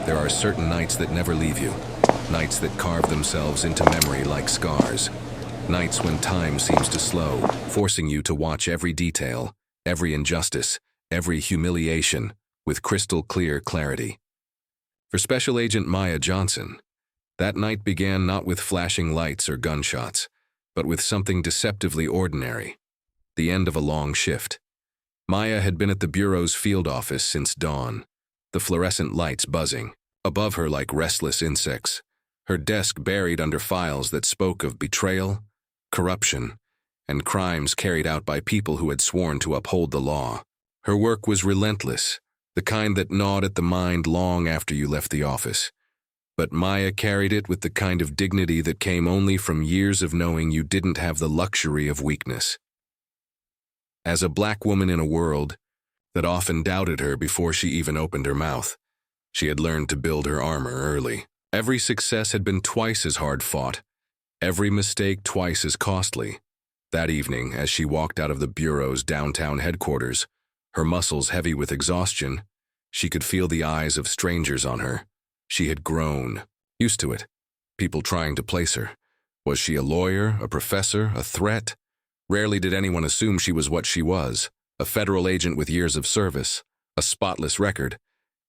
There are certain nights that never leave you, nights that carve themselves into memory like scars, nights when time seems to slow, forcing you to watch every detail, every injustice, every humiliation, with crystal clear clarity. For Special Agent Maya Johnson, that night began not with flashing lights or gunshots, but with something deceptively ordinary: the end of a long shift. Maya had been at the Bureau's field office since dawn, the fluorescent lights buzzing, above her like restless insects, her desk buried under files that spoke of betrayal, corruption, and crimes carried out by people who had sworn to uphold the law. Her work was relentless, the kind that gnawed at the mind long after you left the office. But Maya carried it with the kind of dignity that came only from years of knowing you didn't have the luxury of weakness. As a black woman in a world that often doubted her before she even opened her mouth, she had learned to build her armor early. Every success had been twice as hard fought, every mistake twice as costly. That evening, as she walked out of the Bureau's downtown headquarters, her muscles heavy with exhaustion, she could feel the eyes of strangers on her. She had grown, used to it, people trying to place her. Was she a lawyer, a professor, a threat? Rarely did anyone assume she was what she was: a federal agent with years of service, a spotless record,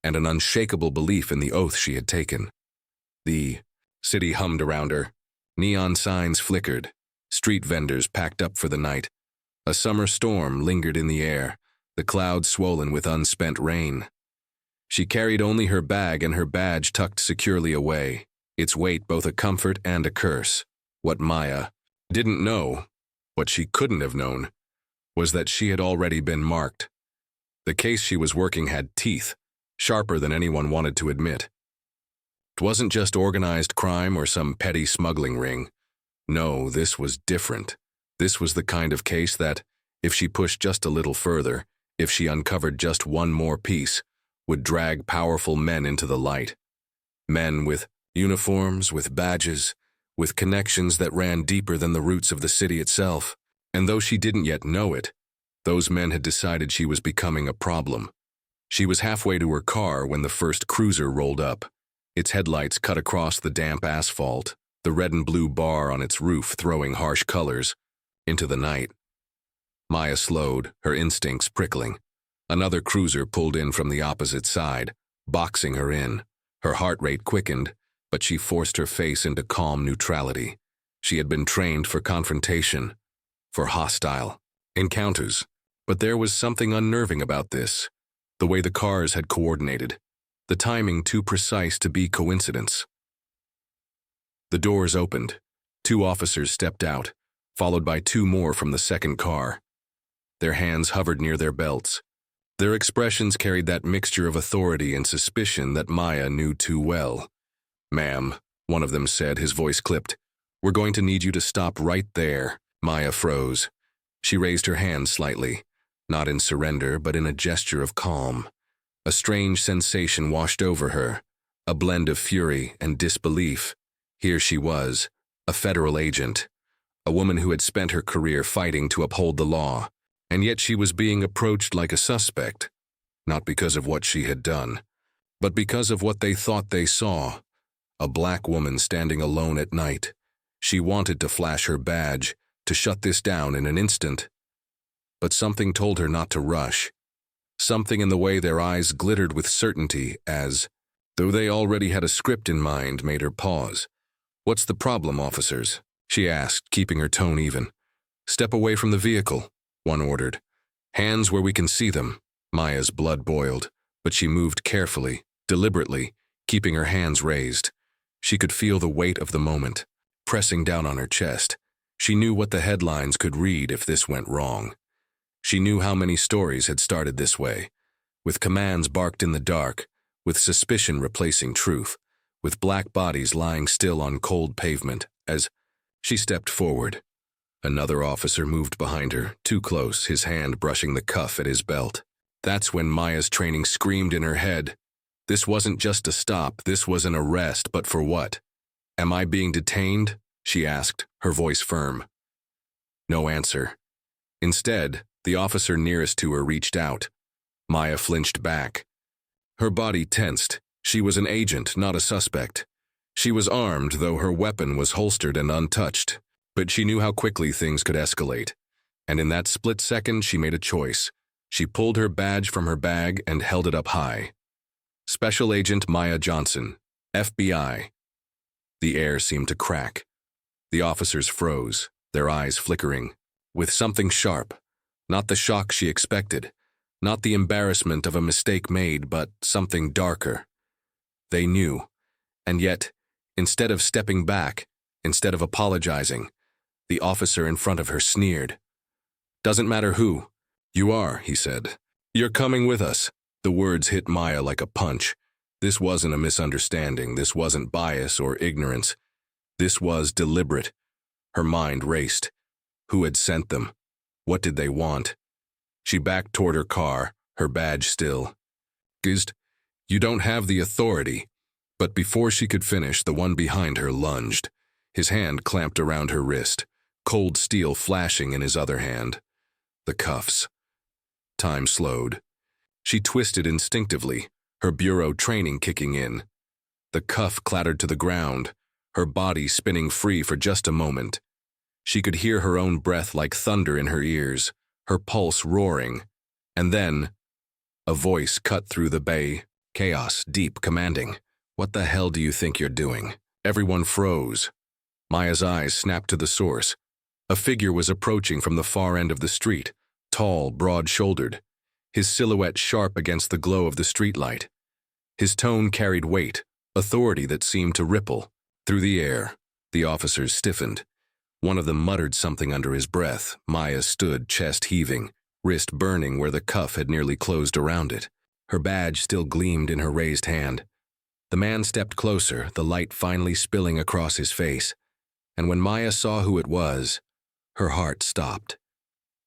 and an unshakable belief in the oath she had taken. The city hummed around her. Neon signs flickered. Street vendors packed up for the night. A summer storm lingered in the air, the clouds swollen with unspent rain. She carried only her bag and her badge tucked securely away, its weight both a comfort and a curse. What Maya didn't know, what she couldn't have known, was that she had already been marked. The case she was working had teeth, sharper than anyone wanted to admit. It wasn't just organized crime or some petty smuggling ring. No, this was different. This was the kind of case that, if she pushed just a little further, if she uncovered just one more piece, would drag powerful men into the light. Men with uniforms, with badges, with connections that ran deeper than the roots of the city itself. And though she didn't yet know it, those men had decided she was becoming a problem. She was halfway to her car when the first cruiser rolled up. Its headlights cut across the damp asphalt, the red and blue bar on its roof throwing harsh colors into the night. Maya slowed, her instincts prickling. Another cruiser pulled in from the opposite side, boxing her in. Her heart rate quickened, but she forced her face into calm neutrality. She had been trained for confrontation, for hostile encounters. But there was something unnerving about this, the way the cars had coordinated, the timing too precise to be coincidence. The doors opened. 2 officers stepped out, followed by 2 more from the second car. Their hands hovered near their belts. Their expressions carried that mixture of authority and suspicion that Maya knew too well. "Ma'am," one of them said, his voice clipped, "we're going to need you to stop right there." Maya froze. She raised her hand slightly, not in surrender, but in a gesture of calm. A strange sensation washed over her, a blend of fury and disbelief. Here she was, a federal agent, a woman who had spent her career fighting to uphold the law, and yet she was being approached like a suspect, not because of what she had done, but because of what they thought they saw. A black woman standing alone at night. She wanted to flash her badge, to shut this down in an instant. But something told her not to rush. Something in the way their eyes glittered with certainty as, though they already had a script in mind, made her pause. "What's the problem, officers?" she asked, keeping her tone even. "Step away from the vehicle," one ordered. "Hands where we can see them." Maya's blood boiled, but she moved carefully, deliberately, keeping her hands raised. She could feel the weight of the moment, pressing down on her chest. She knew what the headlines could read if this went wrong. She knew how many stories had started this way, with commands barked in the dark, with suspicion replacing truth, with black bodies lying still on cold pavement. As she stepped forward, another officer moved behind her, too close, his hand brushing the cuff at his belt. That's when Maya's training screamed in her head. This wasn't just a stop, this was an arrest, but for what? "Am I being detained?" she asked, her voice firm. No answer. Instead, the officer nearest to her reached out. Maya flinched back. Her body tensed, She was an agent, not a suspect. She was armed, though her weapon was holstered and untouched. But she knew how quickly things could escalate. And in that split second, she made a choice. She pulled her badge from her bag and held it up high. Special Agent Maya Johnson, FBI. The air seemed to crack. The officers froze, their eyes flickering, with something sharp. Not the shock she expected, not the embarrassment of a mistake made, but something darker. They knew, and yet, instead of stepping back, instead of apologizing, the officer in front of her sneered. "Doesn't matter who. You are," he said. "You're coming with us." The words hit Maya like a punch. This wasn't a misunderstanding. This wasn't bias or ignorance. This was deliberate. Her mind raced. Who had sent them? What did they want? She backed toward her car, her badge still. "Gizd, you don't have the authority." But before she could finish, the one behind her lunged. His hand clamped around her wrist, cold steel flashing in his other hand. The cuffs. Time slowed. She twisted instinctively, her bureau training kicking in. The cuff clattered to the ground, her body spinning free for just a moment. She could hear her own breath like thunder in her ears, her pulse roaring. And then, a voice cut through the bay, chaos, deep, commanding. "What the hell do you think you're doing?" Everyone froze. Maya's eyes snapped to the source. A figure was approaching from the far end of the street, tall, broad-shouldered, his silhouette sharp against the glow of the streetlight. His tone carried weight, authority that seemed to ripple. Through the air, the officers stiffened. One of them muttered something under his breath. Maya stood, chest heaving, wrist burning where the cuff had nearly closed around it. Her badge still gleamed in her raised hand. The man stepped closer, the light finally spilling across his face. And when Maya saw who it was, her heart stopped.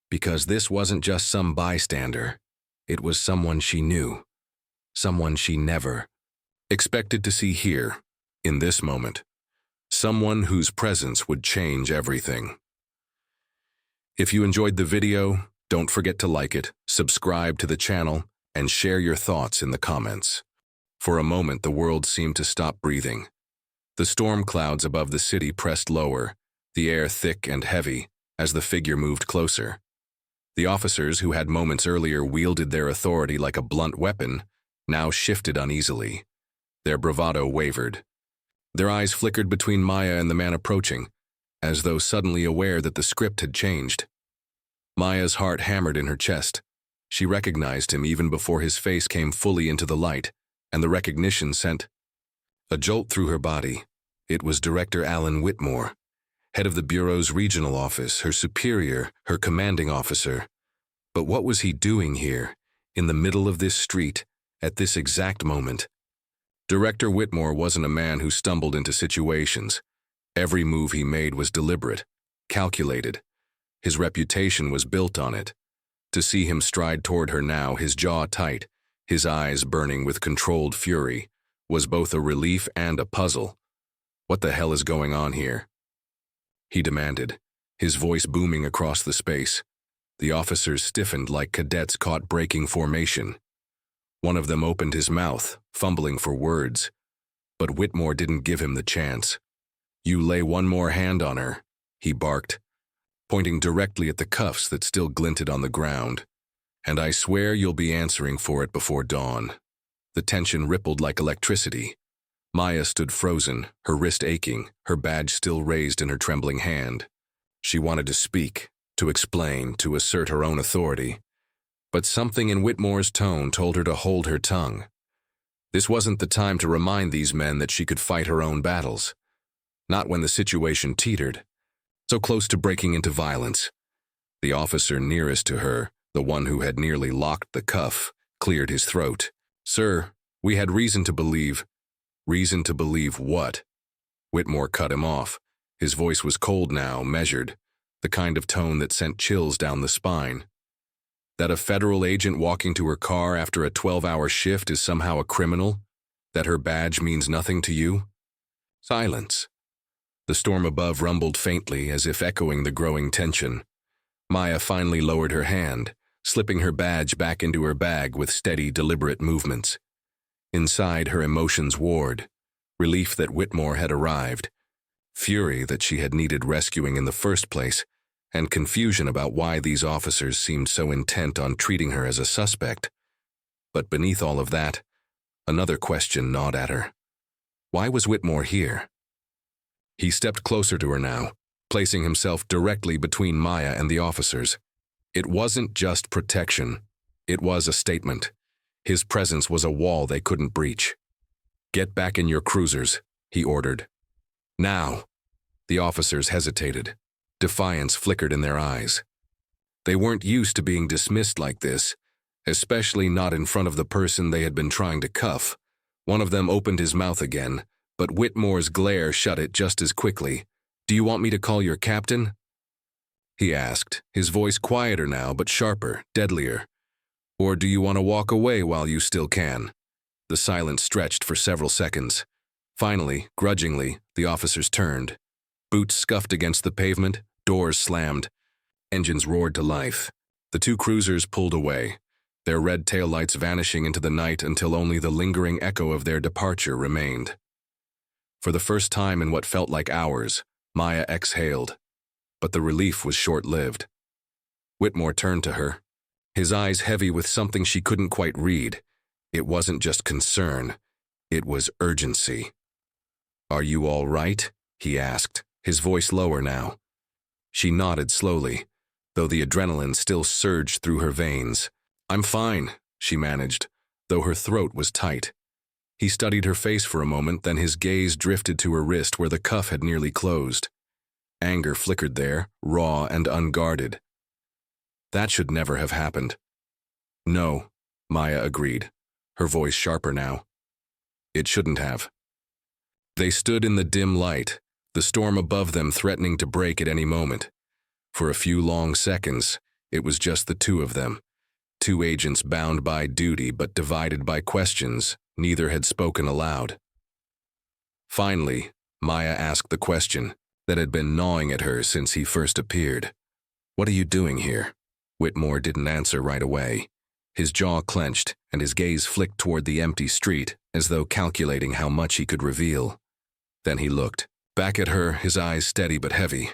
Because this wasn't just some bystander. It was someone she knew. Someone she never expected to see here, in this moment. Someone whose presence would change everything. If you enjoyed the video, don't forget to like it, subscribe to the channel, and share your thoughts in the comments. For a moment, the world seemed to stop breathing. The storm clouds above the city pressed lower, the air thick and heavy, as the figure moved closer. The officers who had moments earlier wielded their authority like a blunt weapon now shifted uneasily. Their bravado wavered. Their eyes flickered between Maya and the man approaching, as though suddenly aware that the script had changed. Maya's heart hammered in her chest. She recognized him even before his face came fully into the light, and the recognition sent a jolt through her body. It was Director Alan Whitmore, head of the Bureau's regional office, her superior, her commanding officer. But what was he doing here, in the middle of this street, at this exact moment? Director Whitmore wasn't a man who stumbled into situations. Every move he made was deliberate, calculated. His reputation was built on it. To see him stride toward her now, his jaw tight, his eyes burning with controlled fury, was both a relief and a puzzle. "What the hell is going on here?" he demanded, his voice booming across the space. The officers stiffened like cadets caught breaking formation. One of them opened his mouth, fumbling for words. But Whitmore didn't give him the chance. "You lay one more hand on her," he barked, pointing directly at the cuffs that still glinted on the ground. "And I swear you'll be answering for it before dawn." The tension rippled like electricity. Maya stood frozen, her wrist aching, her badge still raised in her trembling hand. She wanted to speak, to explain, to assert her own authority. But something in Whitmore's tone told her to hold her tongue. This wasn't the time to remind these men that she could fight her own battles. Not when the situation teetered, so close to breaking into violence. The officer nearest to her, the one who had nearly locked the cuff, cleared his throat. "Sir, we had reason to believe." "Reason to believe what?" Whitmore cut him off. His voice was cold now, measured, the kind of tone that sent chills down the spine. "That a federal agent walking to her car after a 12-hour shift is somehow a criminal? That her badge means nothing to you?" Silence. The storm above rumbled faintly, as if echoing the growing tension. Maya finally lowered her hand, slipping her badge back into her bag with steady, deliberate movements. Inside, her emotions warred. Relief that Whitmore had arrived, fury that she had needed rescuing in the first place, and confusion about why these officers seemed so intent on treating her as a suspect. But beneath all of that, another question gnawed at her. Why was Whitmore here? He stepped closer to her now, placing himself directly between Maya and the officers. It wasn't just protection. It was a statement. His presence was a wall they couldn't breach. "Get back in your cruisers," he ordered. "Now." The officers hesitated. Defiance flickered in their eyes. They weren't used to being dismissed like this, especially not in front of the person they had been trying to cuff. One of them opened his mouth again, but Whitmore's glare shut it just as quickly. "Do you want me to call your captain?" he asked, his voice quieter now but sharper, deadlier. "Or do you want to walk away while you still can?" The silence stretched for several seconds. Finally, grudgingly, the officers turned. Boots scuffed against the pavement, doors slammed. Engines roared to life. The two cruisers pulled away, their red taillights vanishing into the night until only the lingering echo of their departure remained. For the first time in what felt like hours, Maya exhaled. But the relief was short-lived. Whitmore turned to her, his eyes heavy with something she couldn't quite read. It wasn't just concern, it was urgency. "Are you all right?" he asked, his voice lower now. She nodded slowly, though the adrenaline still surged through her veins. "I'm fine," she managed, though her throat was tight. He studied her face for a moment, then his gaze drifted to her wrist where the cuff had nearly closed. Anger flickered there, raw and unguarded. That should never have happened. "No," Maya agreed, her voice sharper now. "It shouldn't have." They stood in the dim light, the storm above them threatening to break at any moment. For a few long seconds, it was just the two of them. Two agents bound by duty but divided by questions. Neither had spoken aloud. Finally, Maya asked the question that had been gnawing at her since he first appeared. "What are you doing here?" Whitmore didn't answer right away. His jaw clenched, and his gaze flicked toward the empty street, as though calculating how much he could reveal. Then he looked back at her, his eyes steady but heavy.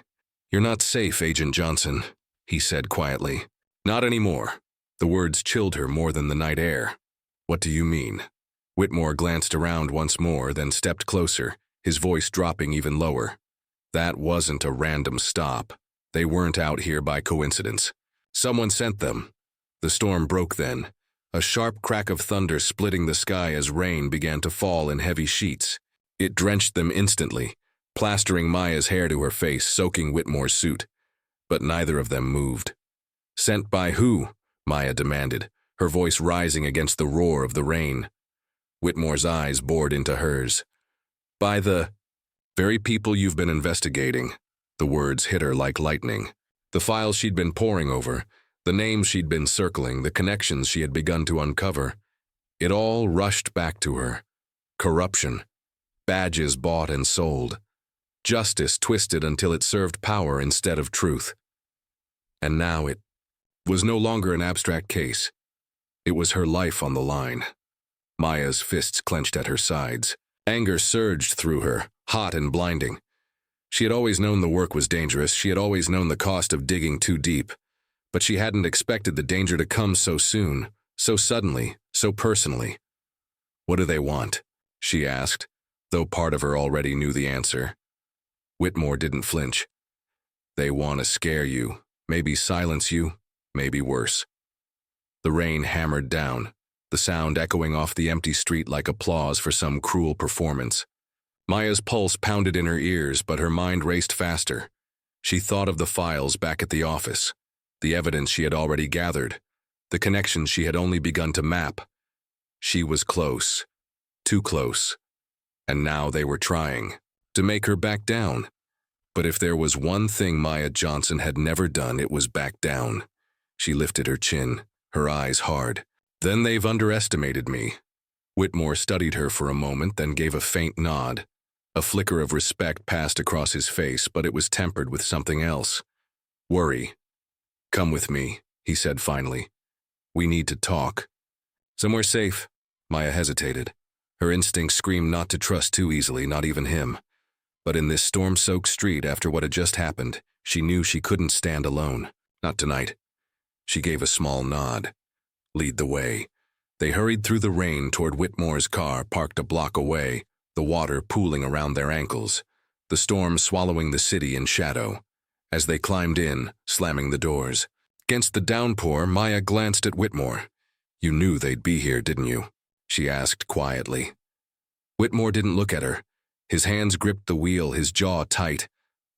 "You're not safe, Agent Johnson," he said quietly. "Not anymore." The words chilled her more than the night air. "What do you mean?" Whitmore glanced around once more, then stepped closer, his voice dropping even lower. That wasn't a random stop. They weren't out here by coincidence. Someone sent them. The storm broke then, a sharp crack of thunder splitting the sky as rain began to fall in heavy sheets. It drenched them instantly, plastering Maya's hair to her face, soaking Whitmore's suit. But neither of them moved. "Sent by who?" Maya demanded, her voice rising against the roar of the rain. Whitmore's eyes bored into hers. "By the very people you've been investigating." The words hit her like lightning. The files she'd been poring over, the names she'd been circling, the connections she had begun to uncover. It all rushed back to her. Corruption. Badges bought and sold. Justice twisted until it served power instead of truth. And now it was no longer an abstract case. It was her life on the line. Maya's fists clenched at her sides. Anger surged through her, hot and blinding. She had always known the work was dangerous. She had always known the cost of digging too deep. But she hadn't expected the danger to come so soon, so suddenly, so personally. "What do they want?" she asked, though part of her already knew the answer. Whitmore didn't flinch. "They want to scare you, maybe silence you, maybe worse." The rain hammered down, the sound echoing off the empty street like applause for some cruel performance. Maya's pulse pounded in her ears, but her mind raced faster. She thought of the files back at the office, the evidence she had already gathered, the connections she had only begun to map. She was close, too close, and now they were trying to make her back down. But if there was one thing Maya Johnson had never done, it was back down. She lifted her chin, her eyes hard. "Then they've underestimated me." Whitmore studied her for a moment, then gave a faint nod. A flicker of respect passed across his face, but it was tempered with something else. Worry. "Come with me," he said finally. "We need to talk." "Somewhere safe." Maya hesitated. Her instincts screamed not to trust too easily, not even him. But in this storm-soaked street, after what had just happened, she knew she couldn't stand alone. Not tonight. She gave a small nod. Lead the way. They hurried through the rain toward Whitmore's car, parked a block away, the water pooling around their ankles, the storm swallowing the city in shadow. As they climbed in, slamming the doors. Against the downpour, Maya glanced at Whitmore. "You knew they'd be here, didn't you?" she asked quietly. Whitmore didn't look at her. His hands gripped the wheel, his jaw tight.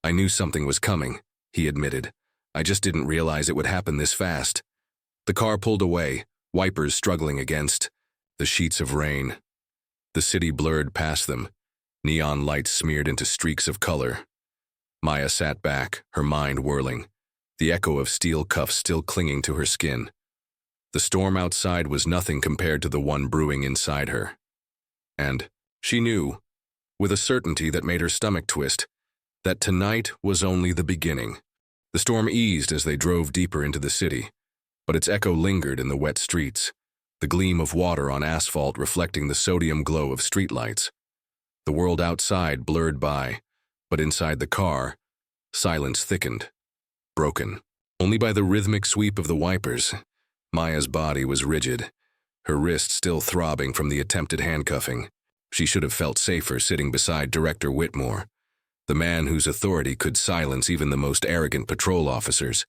"I knew something was coming," he admitted. "I just didn't realize it would happen this fast." The car pulled away, wipers struggling against the sheets of rain. The city blurred past them, neon lights smeared into streaks of color. Maya sat back, her mind whirling, the echo of steel cuffs still clinging to her skin. The storm outside was nothing compared to the one brewing inside her. And she knew, with a certainty that made her stomach twist, that tonight was only the beginning. The storm eased as they drove deeper into the city, but its echo lingered in the wet streets, the gleam of water on asphalt reflecting the sodium glow of streetlights. The world outside blurred by, but inside the car, silence thickened, broken. Only by the rhythmic sweep of the wipers. Maya's body was rigid, her wrist still throbbing from the attempted handcuffing. She should have felt safer sitting beside Director Whitmore, the man whose authority could silence even the most arrogant patrol officers.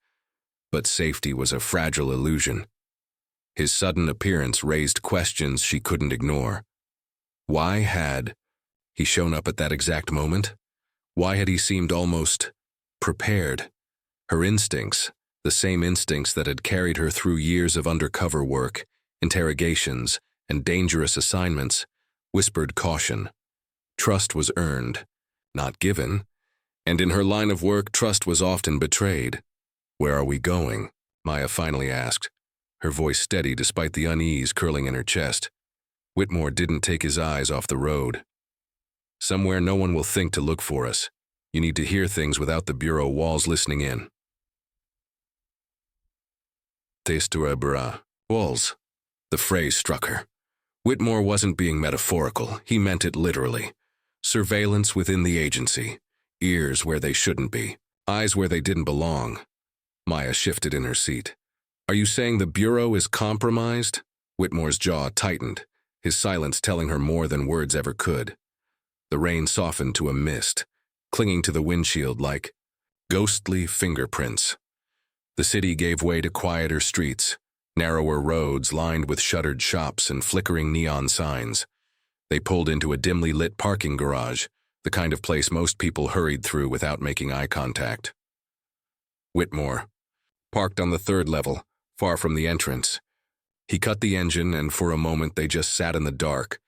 But safety was a fragile illusion. His sudden appearance raised questions she couldn't ignore. Why had he shown up at that exact moment? Why had he seemed almost prepared? Her instincts, the same instincts that had carried her through years of undercover work, interrogations, and dangerous assignments, whispered caution. Trust was earned, not given, and in her line of work, trust was often betrayed. "Where are we going?" Maya finally asked, her voice steady despite the unease curling in her chest. Whitmore didn't take his eyes off the road. "Somewhere no one will think to look for us. You need to hear things without the bureau walls listening in." Testura walls. The phrase struck her. Whitmore wasn't being metaphorical, he meant it literally. Surveillance within the agency, ears where they shouldn't be, eyes where they didn't belong. Maya shifted in her seat. "Are you saying the bureau is compromised?" Whitmore's jaw tightened, his silence telling her more than words ever could. The rain softened to a mist, clinging to the windshield like ghostly fingerprints. The city gave way to quieter streets, narrower roads lined with shuttered shops and flickering neon signs. They pulled into a dimly lit parking garage, the kind of place most people hurried through without making eye contact. Whitmore, parked on the third level, far from the entrance. He cut the engine, and for a moment they just sat in the dark,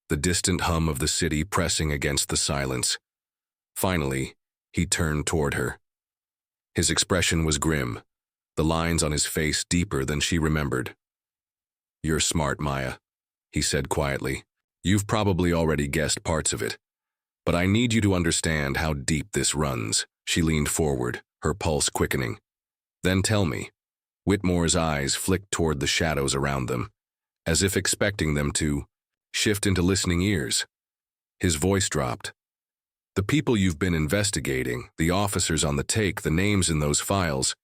the distant hum of the city pressing against the silence. Finally, he turned toward her. His expression was grim, the lines on his face deeper than she remembered. "You're smart, Maya," he said quietly. "You've probably already guessed parts of it. But I need you to understand how deep this runs." She leaned forward, her pulse quickening. "Then tell me." Whitmore's eyes flicked toward the shadows around them, as if expecting them to shift into listening ears. His voice dropped. "The people you've been investigating, the officers on the take, the names in those files,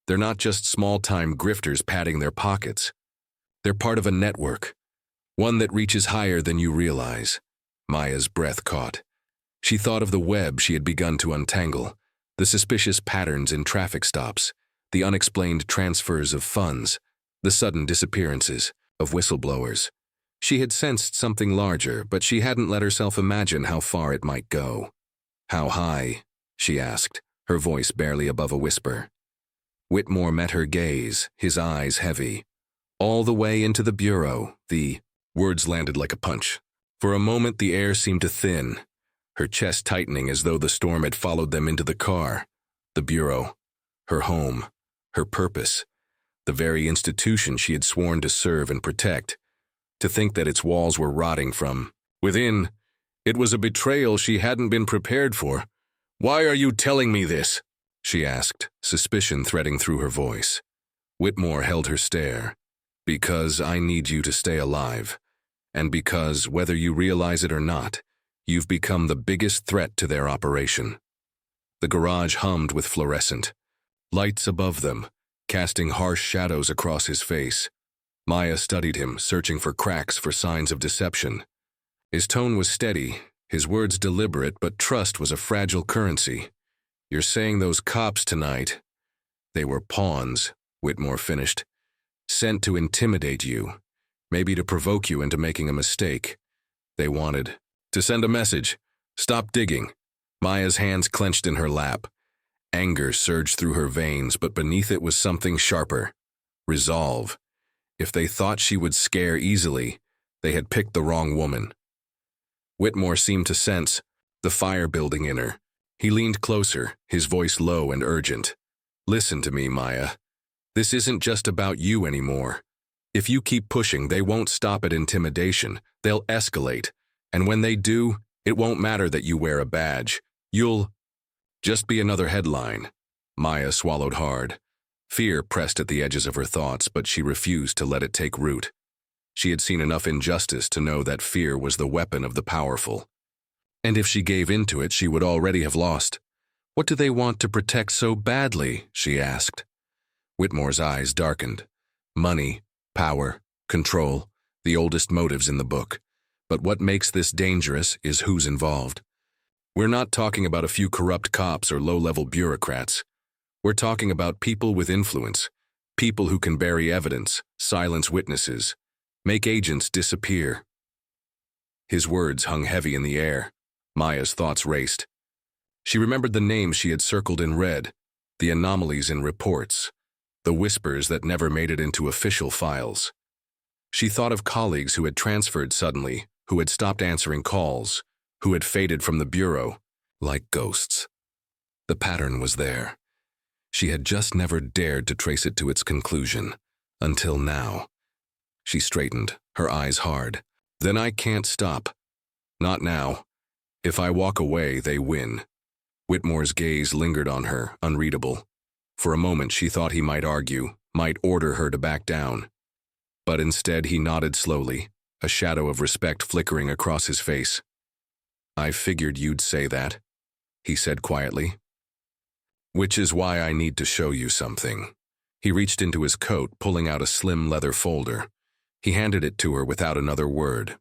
they're not just small-time grifters padding their pockets. They're part of a network, one that reaches higher than you realize." Maya's breath caught. She thought of the web she had begun to untangle, the suspicious patterns in traffic stops, the unexplained transfers of funds, the sudden disappearances of whistleblowers. She had sensed something larger, but she hadn't let herself imagine how far it might go. "How high?" she asked, her voice barely above a whisper. Whitmore met her gaze, his eyes heavy. "All the way into the bureau," the words landed like a punch. For a moment the air seemed to thin, her chest tightening as though the storm had followed them into the car. The bureau, her home, her purpose, the very institution she had sworn to serve and protect. To think that its walls were rotting from within, it was a betrayal she hadn't been prepared for. "Why are you telling me this?" she asked, suspicion threading through her voice. Whitmore held her stare. "Because I need you to stay alive. And because, whether you realize it or not, you've become the biggest threat to their operation. The garage hummed with fluorescent lights above them, casting harsh shadows across his face. Maya studied him, searching for cracks for signs of deception. His tone was steady, his words deliberate, but trust was a fragile currency. "You're saying those cops tonight, they were pawns," Whitmore finished. "Sent to intimidate you, maybe to provoke you into making a mistake. They wanted to send a message. Stop digging." Maya's hands clenched in her lap. Anger surged through her veins, but beneath it was something sharper. Resolve. If they thought she would scare easily, they had picked the wrong woman. Whitmore seemed to sense the fire building in her. He leaned closer, his voice low and urgent. "Listen to me, Maya. This isn't just about you anymore. If you keep pushing, they won't stop at intimidation. They'll escalate. And when they do, it won't matter that you wear a badge. You'll just be another headline." Maya swallowed hard. Fear pressed at the edges of her thoughts, but she refused to let it take root. She had seen enough injustice to know that fear was the weapon of the powerful. And if she gave in to it, she would already have lost. "What do they want to protect so badly?" she asked. Whitmore's eyes darkened. Money, power, control, the oldest motives in the book. But what makes this dangerous is who's involved. We're not talking about a few corrupt cops or low-level bureaucrats. We're talking about people with influence, people who can bury evidence, silence witnesses, make agents disappear. His words hung heavy in the air. Maya's thoughts raced. She remembered the names she had circled in red, the anomalies in reports, the whispers that never made it into official files. She thought of colleagues who had transferred suddenly, who had stopped answering calls, who had faded from the bureau, like ghosts. The pattern was there. She had just never dared to trace it to its conclusion, until now. She straightened, her eyes hard. "Then I can't stop. Not now. If I walk away, they win." Whitmore's gaze lingered on her, unreadable. For a moment she thought he might argue, might order her to back down. But instead he nodded slowly, a shadow of respect flickering across his face. "I figured you'd say that," he said quietly. "Which is why I need to show you something." He reached into his coat, pulling out a slim leather folder. He handed it to her without another word.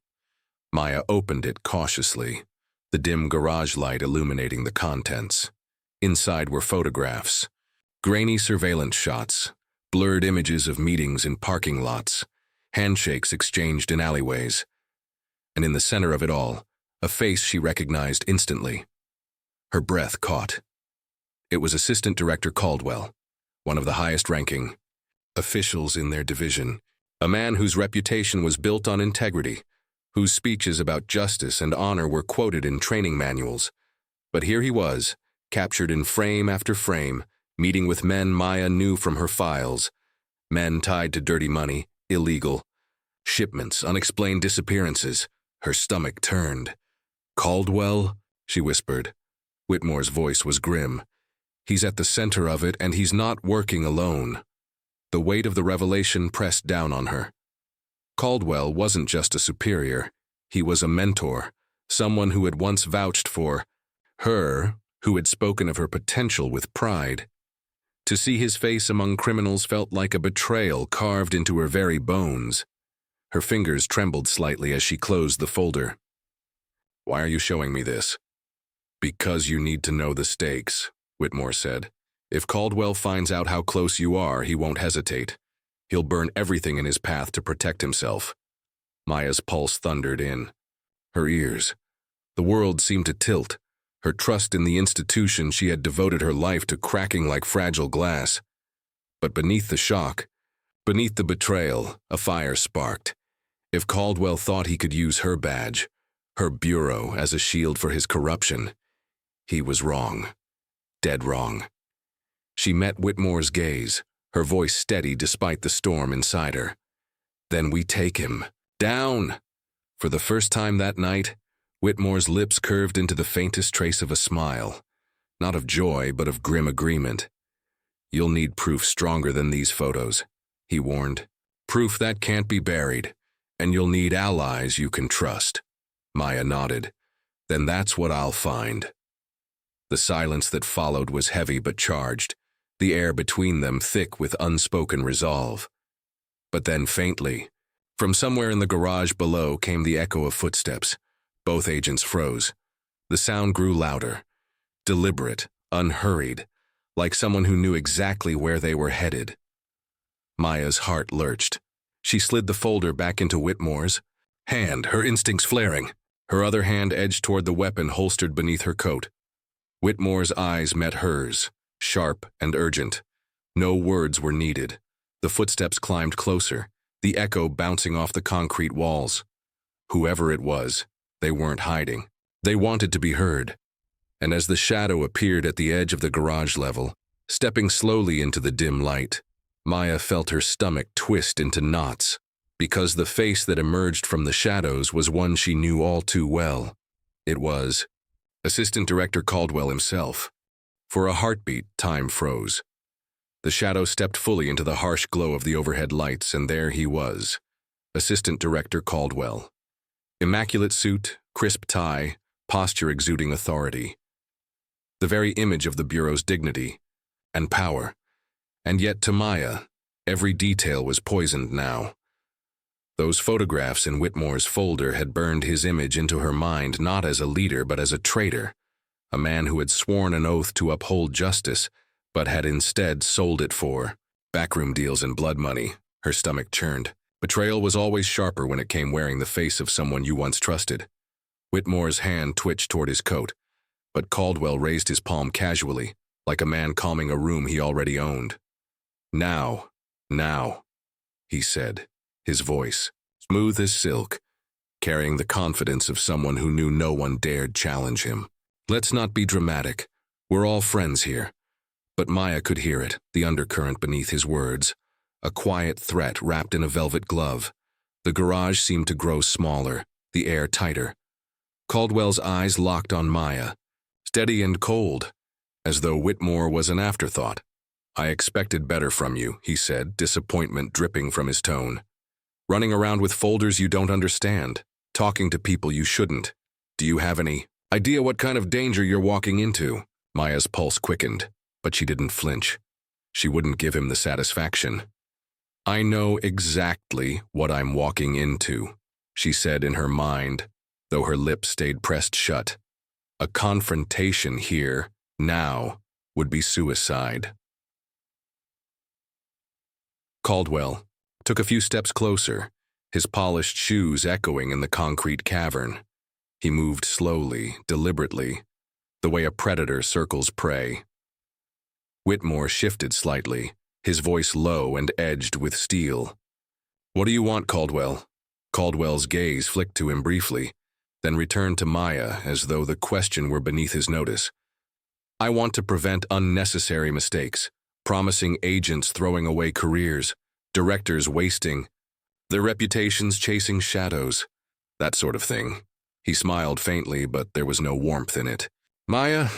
Maya opened it cautiously, the dim garage light illuminating the contents. Inside were photographs, grainy surveillance shots, blurred images of meetings in parking lots, handshakes exchanged in alleyways. And in the center of it all, a face she recognized instantly. Her breath caught. It was Assistant Director Caldwell, one of the highest-ranking officials in their division, a man whose reputation was built on integrity, whose speeches about justice and honor were quoted in training manuals. But here he was, captured in frame after frame, meeting with men Maya knew from her files, men tied to dirty money, illegal shipments, unexplained disappearances. Her stomach turned. "Caldwell?" she whispered. Whitmore's voice was grim. "He's at the center of it, and he's not working alone." The weight of the revelation pressed down on her. Caldwell wasn't just a superior. He was a mentor, someone who had once vouched for her, who had spoken of her potential with pride. To see his face among criminals felt like a betrayal carved into her very bones. Her fingers trembled slightly as she closed the folder. "Why are you showing me this?" "Because you need to know the stakes," Whitmore said. "If Caldwell finds out how close you are, he won't hesitate. He'll burn everything in his path to protect himself." Maya's pulse thundered in her ears. The world seemed to tilt, her trust in the institution she had devoted her life to cracking like fragile glass. But beneath the shock, beneath the betrayal, a fire sparked. If Caldwell thought he could use her badge, her bureau, as a shield for his corruption, he was wrong. Dead wrong. She met Whitmore's gaze, her voice steady despite the storm inside her. "Then we take him. Down!" For the first time that night, Whitmore's lips curved into the faintest trace of a smile, not of joy, but of grim agreement. "You'll need proof stronger than these photos," he warned. "Proof that can't be buried. and you'll need allies you can trust. Maya nodded. Then that's what I'll find. The silence that followed was heavy but charged, the air between them thick with unspoken resolve. But then faintly, from somewhere in the garage below came the echo of footsteps. Both agents froze. The sound grew louder, deliberate, unhurried, like someone who knew exactly where they were headed. Maya's heart lurched. She slid the folder back into Whitmore's hand, her instincts flaring. Her other hand edged toward the weapon holstered beneath her coat. Whitmore's eyes met hers, sharp and urgent. No words were needed. The footsteps climbed closer, the echo bouncing off the concrete walls. Whoever it was, they weren't hiding. They wanted to be heard. And as the shadow appeared at the edge of the garage level, stepping slowly into the dim light, Maya felt her stomach twist into knots, because the face that emerged from the shadows was one she knew all too well. It was Assistant Director Caldwell himself. For a heartbeat, time froze. The shadow stepped fully into the harsh glow of the overhead lights, and there he was, Assistant Director Caldwell. Immaculate suit, crisp tie, posture exuding authority. The very image of the Bureau's dignity and power. And yet to Maya, every detail was poisoned now. Those photographs in Whitmore's folder had burned his image into her mind not as a leader but as a traitor, a man who had sworn an oath to uphold justice, but had instead sold it for backroom deals and blood money. Her stomach churned. Betrayal was always sharper when it came wearing the face of someone you once trusted. Whitmore's hand twitched toward his coat, but Caldwell raised his palm casually, like a man calming a room he already owned. Now, he said, his voice smooth as silk, carrying the confidence of someone who knew no one dared challenge him. Let's not be dramatic. We're all friends here. But Maya could hear it, the undercurrent beneath his words, a quiet threat wrapped in a velvet glove. The garage seemed to grow smaller, the air tighter. Caldwell's eyes locked on Maya, steady and cold, as though Whitmore was an afterthought. I expected better from you, he said, disappointment dripping from his tone. Running around with folders you don't understand, talking to people you shouldn't. Do you have any idea what kind of danger you're walking into? Maya's pulse quickened, but she didn't flinch. She wouldn't give him the satisfaction. I know exactly what I'm walking into, she said in her mind, though her lips stayed pressed shut. A confrontation here, now, would be suicide. Caldwell took a few steps closer, his polished shoes echoing in the concrete cavern. He moved slowly, deliberately, the way a predator circles prey. Whitmore shifted slightly, his voice low and edged with steel. What do you want, Caldwell? Caldwell's gaze flicked to him briefly, then returned to Maya as though the question were beneath his notice. I want to prevent unnecessary mistakes, promising agents throwing away careers, directors wasting their reputations chasing shadows, that sort of thing. He smiled faintly, but there was no warmth in it. Maya,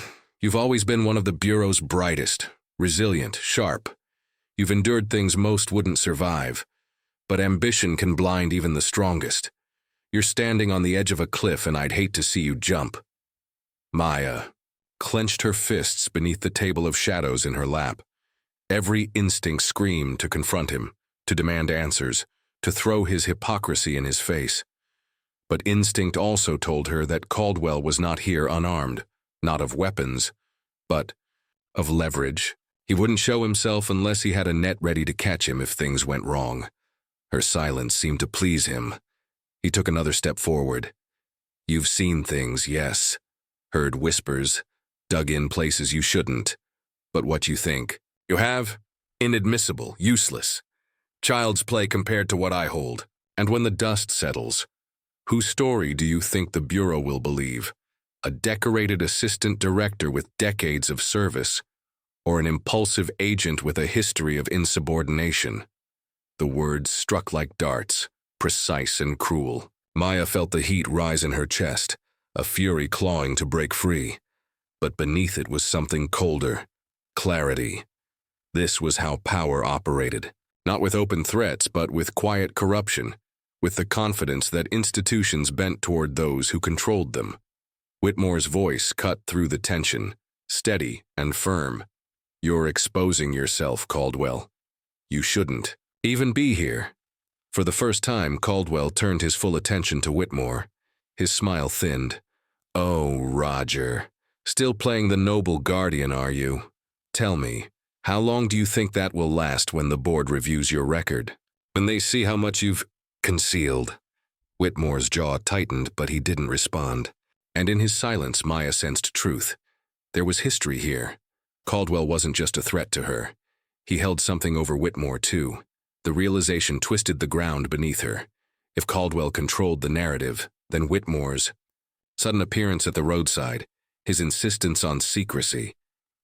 you've always been one of the Bureau's brightest, resilient, sharp. You've endured things most wouldn't survive, but ambition can blind even the strongest. You're standing on the edge of a cliff and I'd hate to see you jump. Maya clenched her fists beneath the table of shadows in her lap. Every instinct screamed to confront him, to demand answers, to throw his hypocrisy in his face. But instinct also told her that Caldwell was not here unarmed, not of weapons, but of leverage. He wouldn't show himself unless he had a net ready to catch him if things went wrong. Her silence seemed to please him. He took another step forward. You've seen things, yes. Heard whispers, dug in places you shouldn't. But what you think you have? Inadmissible, useless. Child's play compared to what I hold. And when the dust settles, whose story do you think the Bureau will believe? A decorated assistant director with decades of service, or an impulsive agent with a history of insubordination? The words struck like darts, precise and cruel. Maya felt the heat rise in her chest, a fury clawing to break free. But beneath it was something colder, clarity. This was how power operated, not with open threats, but with quiet corruption, with the confidence that institutions bent toward those who controlled them. Whitmore's voice cut through the tension, steady and firm. "You're exposing yourself, Caldwell. You shouldn't even be here." For the first time, Caldwell turned his full attention to Whitmore. His smile thinned. "Oh, Roger. Still playing the noble guardian, are you? Tell me, how long do you think that will last when the board reviews your record? When they see how much you've concealed?" Whitmore's jaw tightened, but he didn't respond. And in his silence, Maya sensed truth. There was history here. Caldwell wasn't just a threat to her. He held something over Whitmore, too. The realization twisted the ground beneath her. If Caldwell controlled the narrative, then Whitmore's sudden appearance at the roadside, his insistence on secrecy.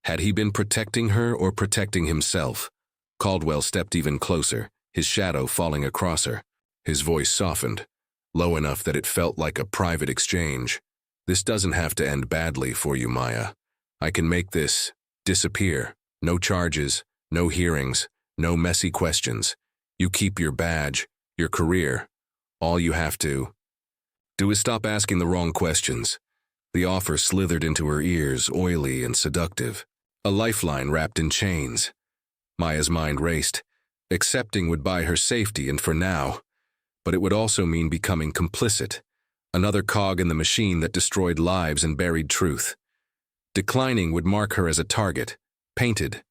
Had he been protecting her or protecting himself? Caldwell stepped even closer, his shadow falling across her. His voice softened, low enough that it felt like a private exchange. "This doesn't have to end badly for you, Maya. I can make this disappear. No charges, no hearings, no messy questions. You keep your badge, your career. All you have to do is stop asking the wrong questions." The offer slithered into her ears, oily and seductive. A lifeline wrapped in chains. Maya's mind raced. Accepting would buy her safety, and for now. But it would also mean becoming complicit. Another cog in the machine that destroyed lives and buried truth. Declining would mark her as a target, painted,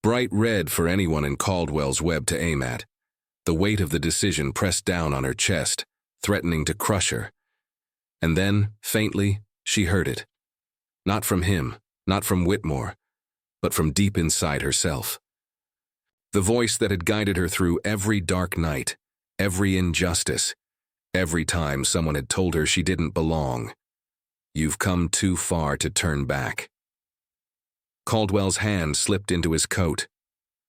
bright red for anyone in Caldwell's web to aim at. The weight of the decision pressed down on her chest, threatening to crush her. And then, faintly, she heard it. Not from him, not from Whitmore, but from deep inside herself. The voice that had guided her through every dark night, every injustice, every time someone had told her she didn't belong. "You've come too far to turn back." Caldwell's hand slipped into his coat.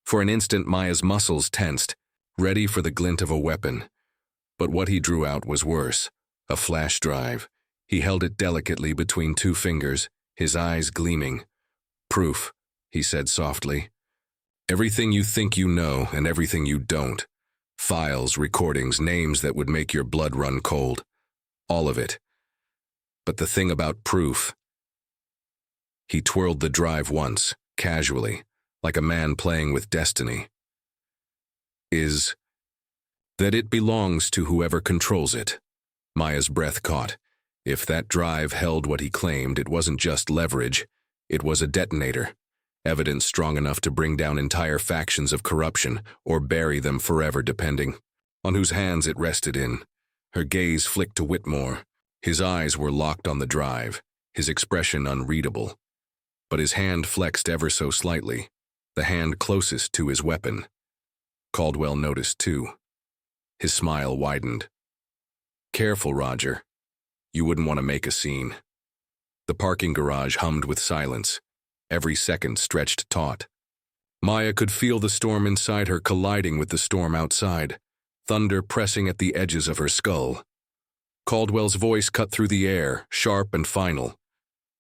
For an instant, Maya's muscles tensed, ready for the glint of a weapon. But what he drew out was worse. A flash drive. He held it delicately between two fingers, his eyes gleaming. "Proof," he said softly. "Everything you think you know and everything you don't. Files, recordings, names that would make your blood run cold. All of it. But the thing about proof..." He twirled the drive once, casually, like a man playing with destiny. "Is that it belongs to whoever controls it." Maya's breath caught. If that drive held what he claimed, it wasn't just leverage, it was a detonator. Evidence strong enough to bring down entire factions of corruption, or bury them forever depending on whose hands it rested in. Her gaze flicked to Whitmore. His eyes were locked on the drive, his expression unreadable. But his hand flexed ever so slightly, the hand closest to his weapon. Caldwell noticed too. His smile widened. "Careful, Roger. You wouldn't want to make a scene." The parking garage hummed with silence. Every second stretched taut. Maya could feel the storm inside her colliding with the storm outside, thunder pressing at the edges of her skull. Caldwell's voice cut through the air, sharp and final.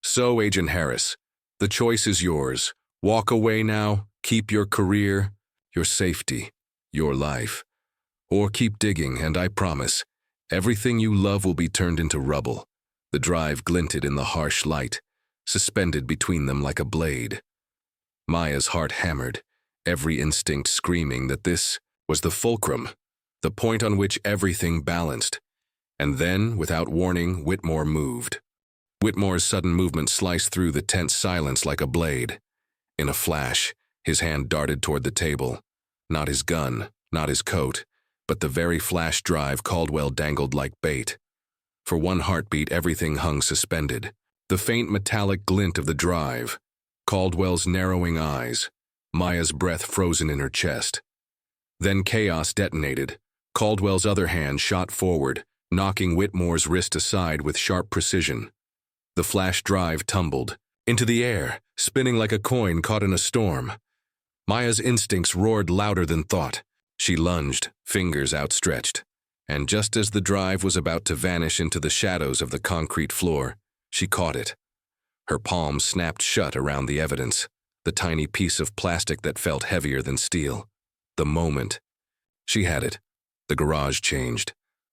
"So, Agent Harris, the choice is yours. Walk away now, keep your career, your safety, your life. Or keep digging, and I promise, everything you love will be turned into rubble." The drive glinted in the harsh light, suspended between them like a blade. Maya's heart hammered, every instinct screaming that this was the fulcrum, the point on which everything balanced. And then, without warning, Whitmore moved. Whitmore's sudden movement sliced through the tense silence like a blade. In a flash, his hand darted toward the table. Not his gun, not his coat, but the very flash drive Caldwell dangled like bait. For one heartbeat, everything hung suspended. The faint metallic glint of the drive, Caldwell's narrowing eyes, Maya's breath frozen in her chest. Then chaos detonated. Caldwell's other hand shot forward, knocking Whitmore's wrist aside with sharp precision. The flash drive tumbled into the air, spinning like a coin caught in a storm. Maya's instincts roared louder than thought. She lunged, fingers outstretched. And just as the drive was about to vanish into the shadows of the concrete floor, she caught it. Her palm snapped shut around the evidence, the tiny piece of plastic that felt heavier than steel. The moment. She had it. The garage changed.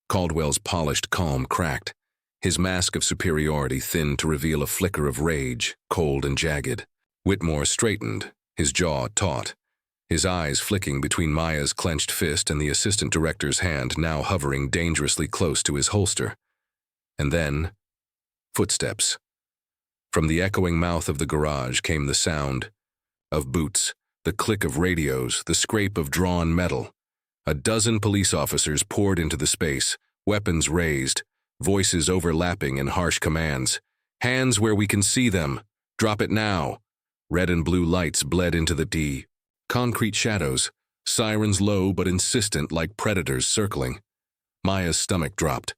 Caldwell's polished calm cracked. His mask of superiority thinned to reveal a flicker of rage, cold and jagged. Whitmore straightened, his jaw taut, his eyes flicking between Maya's clenched fist and the assistant director's hand now hovering dangerously close to his holster. And then, footsteps. From the echoing mouth of the garage came the sound of boots, the click of radios, the scrape of drawn metal. A dozen police officers poured into the space, weapons raised, voices overlapping in harsh commands. Hands where we can see them. Drop it now. Red and blue lights bled into the concrete shadows, sirens low but insistent like predators circling. Maya's stomach dropped.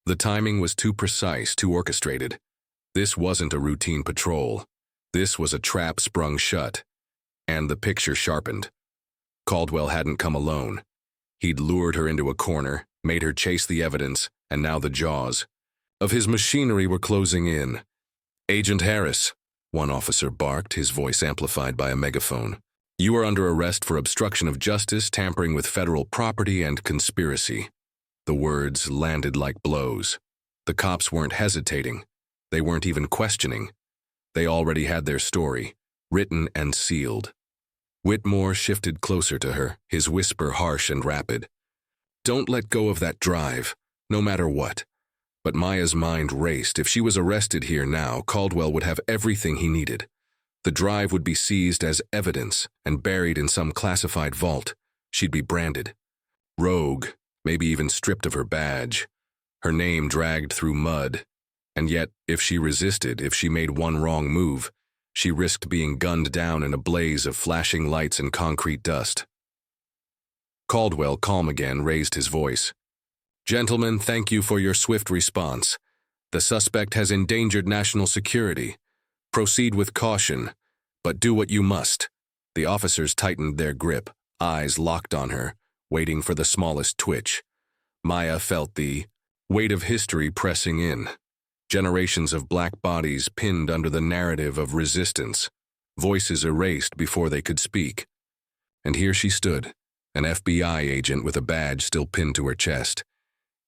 The timing was too precise, too orchestrated. This wasn't a routine patrol. This was a trap sprung shut. And the picture sharpened. Caldwell hadn't come alone. He'd lured her into a corner, made her chase the evidence, and now the jaws of his machinery were closing in. "Agent Harris," one officer barked, his voice amplified by a megaphone. "You are under arrest for obstruction of justice, tampering with federal property, and conspiracy." The words landed like blows. The cops weren't hesitating. They weren't even questioning. They already had their story, written and sealed. Whitmore shifted closer to her, his whisper harsh and rapid. "Don't let go of that drive, no matter what." But Maya's mind raced. If she was arrested here now, Caldwell would have everything he needed. The drive would be seized as evidence and buried in some classified vault. She'd be branded. Rogue, maybe even stripped of her badge. Her name dragged through mud. And yet, if she resisted, if she made one wrong move, she risked being gunned down in a blaze of flashing lights and concrete dust. Caldwell, calm again, raised his voice. "Gentlemen, thank you for your swift response. The suspect has endangered national security. Proceed with caution, but do what you must." The officers tightened their grip, eyes locked on her, waiting for the smallest twitch. Maya felt the weight of history pressing in. Generations of black bodies pinned under the narrative of resistance, voices erased before they could speak. And here she stood, an FBI agent with a badge still pinned to her chest,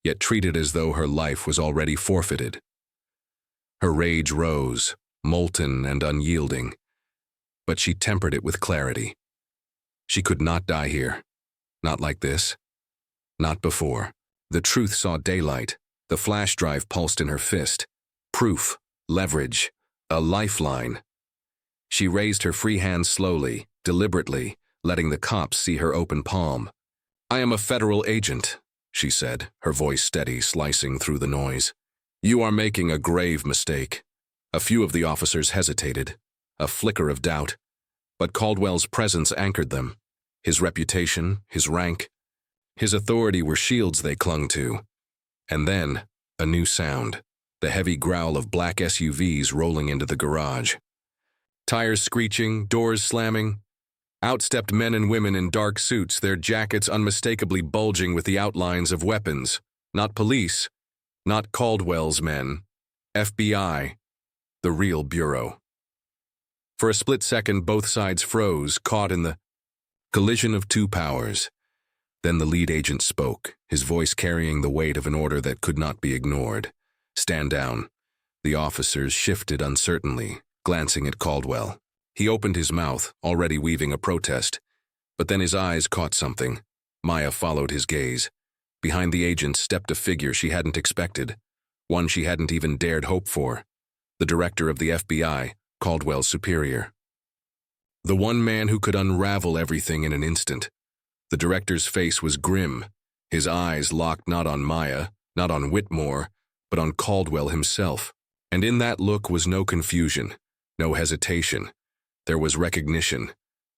yet treated as though her life was already forfeited. Her rage rose, molten and unyielding, but she tempered it with clarity. She could not die here. Not like this. Not before. The truth saw daylight. The flash drive pulsed in her fist. Proof, leverage, a lifeline. She raised her free hand slowly, deliberately, letting the cops see her open palm. "I am a federal agent," she said, her voice steady, slicing through the noise. "You are making a grave mistake." A few of the officers hesitated, a flicker of doubt, but Caldwell's presence anchored them. His reputation, his rank, his authority were shields they clung to. And then, a new sound. The heavy growl of black SUVs rolling into the garage. Tires screeching, doors slamming. Out stepped men and women in dark suits, their jackets unmistakably bulging with the outlines of weapons. Not police, not Caldwell's men. FBI, the real bureau. For a split second, both sides froze, caught in the collision of two powers. Then the lead agent spoke, his voice carrying the weight of an order that could not be ignored. "Stand down." The officers shifted uncertainly, glancing at Caldwell. He opened his mouth, already weaving a protest, but then his eyes caught something. Maya followed his gaze. Behind the agent stepped a figure she hadn't expected, one she hadn't even dared hope for. The director of the FBI, Caldwell's superior. The one man who could unravel everything in an instant. The director's face was grim, his eyes locked not on Maya, not on Whitmore, but on Caldwell himself. And in that look was no confusion, no hesitation. There was recognition,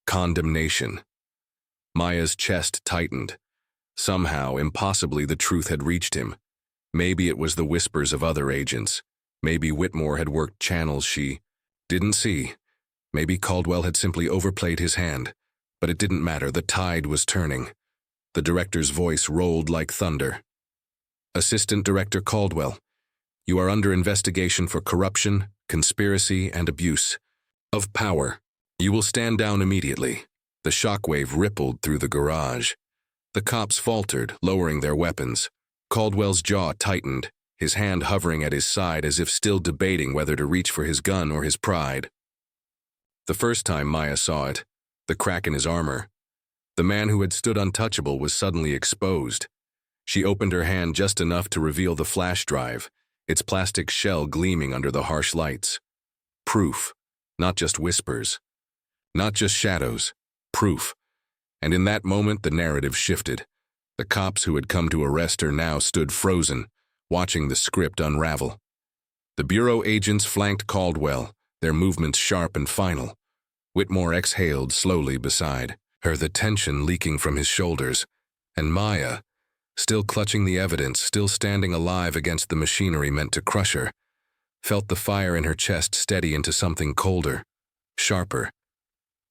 condemnation. Maya's chest tightened. Somehow, impossibly, the truth had reached him. Maybe it was the whispers of other agents. Maybe Whitmore had worked channels she didn't see. Maybe Caldwell had simply overplayed his hand. But it didn't matter, the tide was turning. The director's voice rolled like thunder. "Assistant Director Caldwell, you are under investigation for corruption, conspiracy, and abuse of power. You will stand down immediately." The shockwave rippled through the garage. The cops faltered, lowering their weapons. Caldwell's jaw tightened, his hand hovering at his side as if still debating whether to reach for his gun or his pride. The first time Maya saw it, the crack in his armor, the man who had stood untouchable was suddenly exposed. She opened her hand just enough to reveal the flash drive, its plastic shell gleaming under the harsh lights. Proof, not just whispers. Not just shadows, proof. And in that moment, the narrative shifted. The cops who had come to arrest her now stood frozen, watching the script unravel. The Bureau agents flanked Caldwell, their movements sharp and final. Whitmore exhaled slowly beside her, the tension leaking from his shoulders, and Maya, still clutching the evidence, still standing alive against the machinery meant to crush her, felt the fire in her chest steady into something colder, sharper.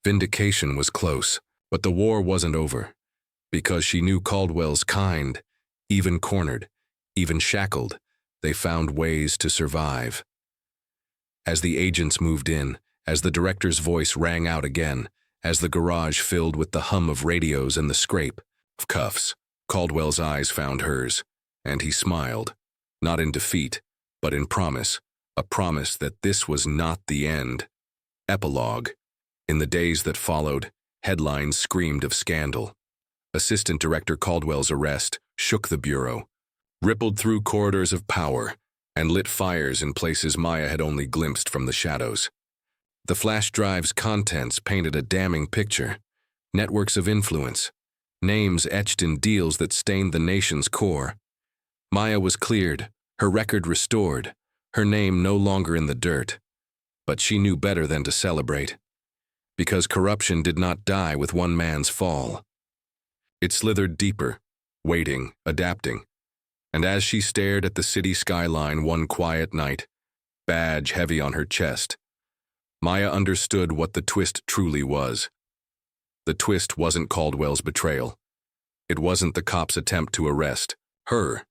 Vindication was close, but the war wasn't over, because she knew Caldwell's kind, even cornered, even shackled, they found ways to survive. As the agents moved in, as the director's voice rang out again, as the garage filled with the hum of radios and the scrape of cuffs, Caldwell's eyes found hers, and he smiled, not in defeat, but in promise, a promise that this was not the end. Epilogue. In the days that followed, headlines screamed of scandal. Assistant Director Caldwell's arrest shook the Bureau, rippled through corridors of power, and lit fires in places Maya had only glimpsed from the shadows. The flash drive's contents painted a damning picture. Networks of influence, names etched in deals that stained the nation's core. Maya was cleared, her record restored, her name no longer in the dirt. But she knew better than to celebrate, because corruption did not die with one man's fall. It slithered deeper, waiting, adapting. And as she stared at the city skyline one quiet night, badge heavy on her chest, Maya understood what the twist truly was. The twist wasn't Caldwell's betrayal. It wasn't the cops' attempt to arrest her.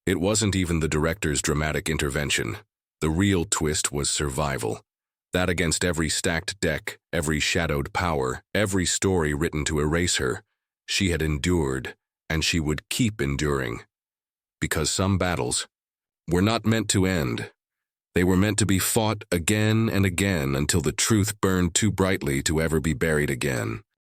It wasn't even the director's dramatic intervention. The real twist was survival. That against every stacked deck, every shadowed power, every story written to erase her, she had endured, and she would keep enduring. Because some battles were not meant to end. They were meant to be fought again and again until the truth burned too brightly to ever be buried again.